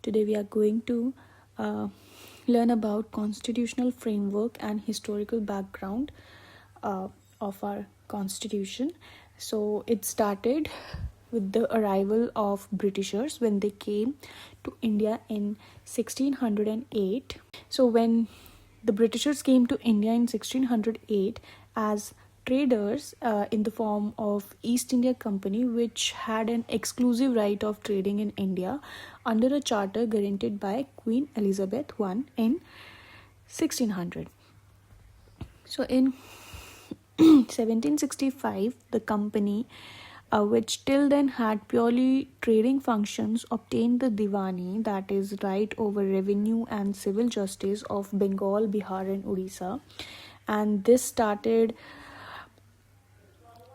Today we are going to uh, learn about constitutional framework and historical background of our constitution. So it started with the arrival of Britishers when they came to India in 1608. So when the Britishers came to India in 1608 as traders in the form of East India Company, which had an exclusive right of trading in India under a charter guaranteed by Queen Elizabeth I in 1600. So in 1765, the company, which till then had purely trading functions, obtained the Diwani, that is, right over revenue and civil justice of Bengal, Bihar, and Odisha. And this started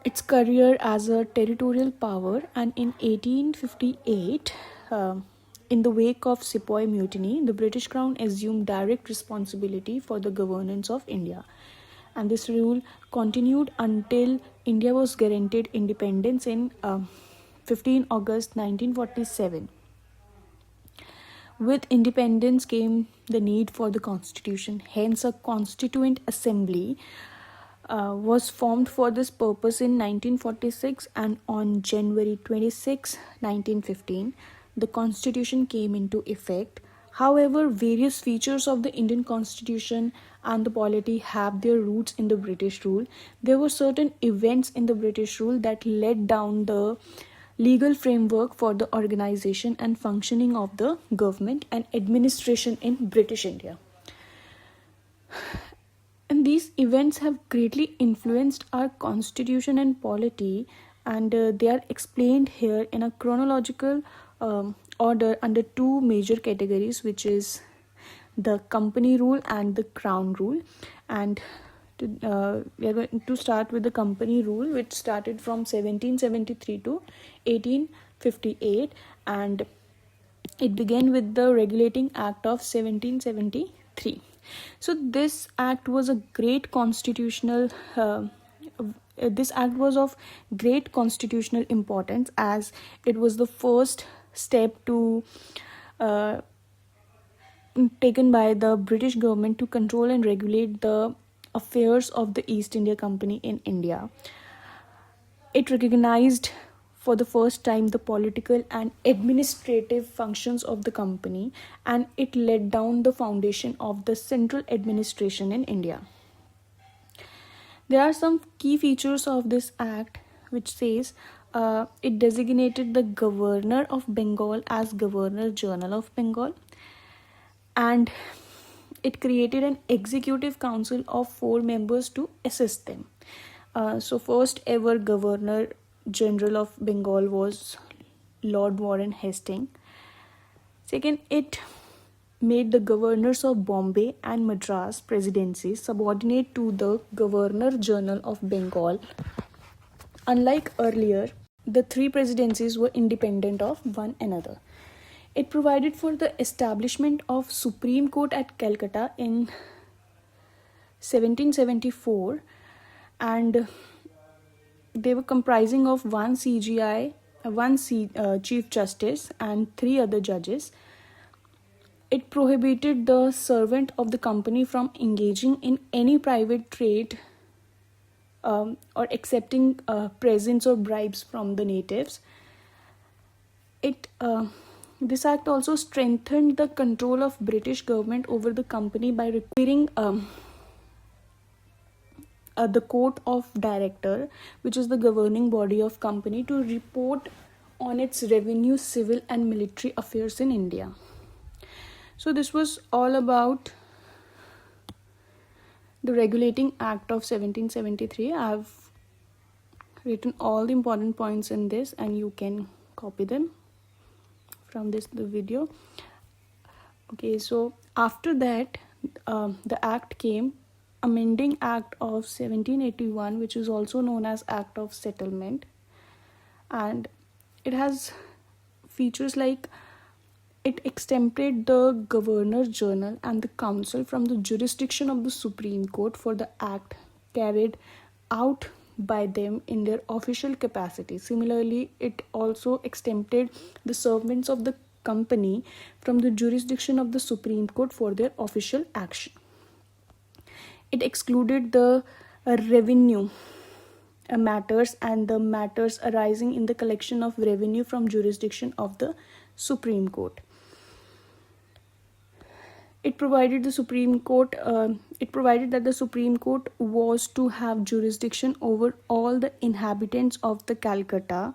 its career as a territorial power. And in 1858, in the wake of Sepoy Mutiny, the British Crown assumed direct responsibility for the governance of India. And this rule continued until India was guaranteed independence in 15 August 1947. With independence came the need for the constitution. Hence, a constituent assembly was formed for this purpose in 1946, and on January 26, 1915, the constitution came into effect. However, various features of the Indian constitution and the polity have their roots in the British rule. There were certain events in the British rule that led down the legal framework for the organization and functioning of the government and administration in British India. And these events have greatly influenced our constitution and polity, and they are explained here in a chronological order under two major categories, which is the company rule and the crown rule. And we are going to start with the company rule, which started from 1773 to 1858, and it began with the Regulating Act of 1773. So this act was a great constitutional this act was of great constitutional importance, as it was the first step to taken by the British government to control and regulate the affairs of the East India Company in India. It recognized for the first time the political and administrative functions of the company, and it laid down the foundation of the central administration in India. There are some key features of this act, which says it designated the governor of Bengal as Governor General of Bengal, and it created an executive council of 4 members to assist them. So first ever Governor General of Bengal was Lord Warren Hastings. Second, it made the governors of Bombay and Madras presidencies subordinate to the Governor General of Bengal. Unlike earlier, the 3 presidencies were independent of one another. It provided for the establishment of Supreme Court at Calcutta in 1774, and they were comprising of one CGI, one Chief Justice, and 3 other judges. It prohibited the servant of the company from engaging in any private trade or accepting presents or bribes from the natives. This act also strengthened the control of British government over the company by requiring the Court of Director, which is the governing body of company, to report on its revenue, civil and military affairs in India. So this was all about the Regulating Act of 1773. I have written all the important points in this, and you can copy them from the video. Okay, so after that, the act came Amending Act of 1781, which is also known as Act of Settlement, and it has features like it exempted the Governor General and the Council from the jurisdiction of the Supreme Court for the act carried out by them in their official capacity. Similarly, it also exempted the servants of the company from the jurisdiction of the Supreme Court for their official action. It excluded the revenue matters and the matters arising in the collection of revenue from jurisdiction of the Supreme Court. It provided the Supreme Court. It provided that the Supreme Court was to have jurisdiction over all the inhabitants of the Calcutta.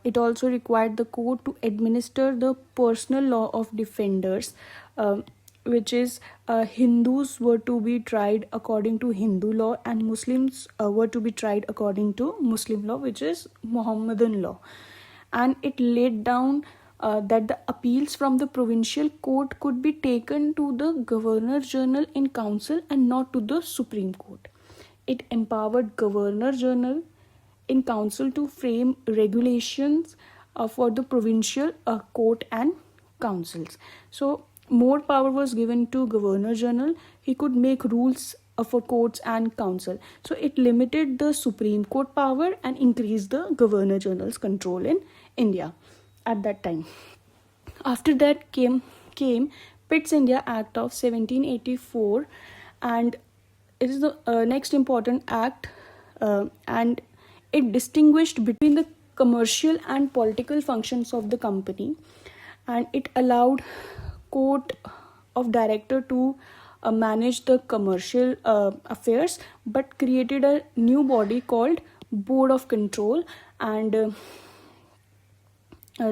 It also required the court to administer the personal law of defenders, which is Hindus were to be tried according to Hindu law and Muslims were to be tried according to Muslim law, which is Mohammedan law. And it laid down that the appeals from the provincial court could be taken to the Governor General in Council and not to the Supreme Court. It empowered Governor General in Council to frame regulations for the provincial court and councils. So more power was given to Governor General. He could make rules for courts and council. So it limited the Supreme Court power and increased the Governor General's control in India at that time. After that came Pitt's India Act of 1784, and it is the next important act, and it distinguished between the commercial and political functions of the company, and it allowed court of director to manage the commercial affairs, but created a new body called Board of Control and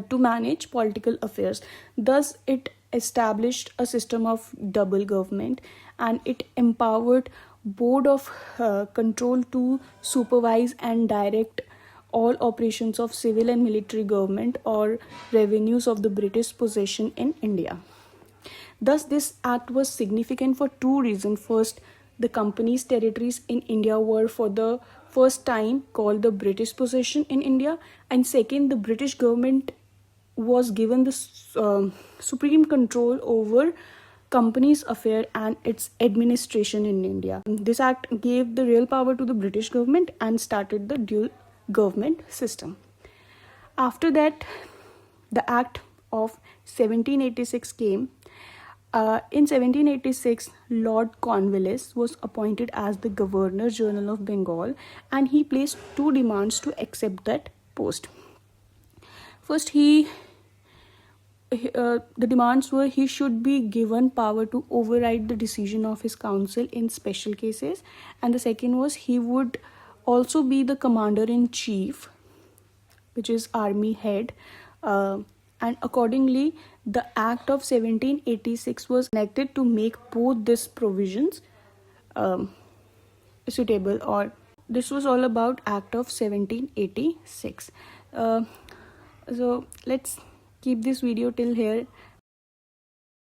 to manage political affairs. Thus, it established a system of double government, and it empowered Board of Control to supervise and direct all operations of civil and military government or revenues of the British possession in India. Thus, this act was significant for two reasons. First, the company's territories in India were for the first time called the British possession in India, and second, the British government was given the supreme control over company's affair and its administration in India. This act gave the real power to the British government and started the dual government system. After that, the Act of 1786 came. In 1786, Lord Cornwallis was appointed as the Governor General of Bengal, and he placed two demands to accept that post. First, the demands were he should be given power to override the decision of his council in special cases, and the second was he would also be the commander-in-chief, which is army head, and accordingly the Act of 1786 was enacted to make both these provisions suitable. Or this was all about Act of 1786. So let's keep this video till here.